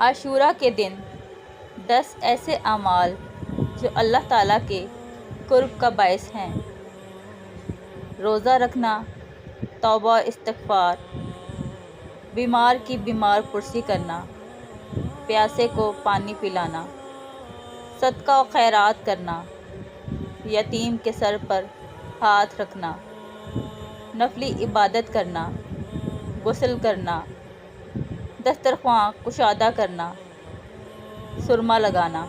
आशूरा के दिन 10 ऐसे अमाल जो अल्लाह ताला के कुर्ब का बायस हैं। रोज़ा रखना, तौबा इस्तिग़फ़ार, बीमार की बीमार पुरसी करना, प्यासे को पानी पिलाना, सदका व खैरात करना, यतीम के सर पर हाथ रखना, नफली इबादत करना, गुस्ल करना, दस्तरख्वां कुशादा करना, सुरमा लगाना।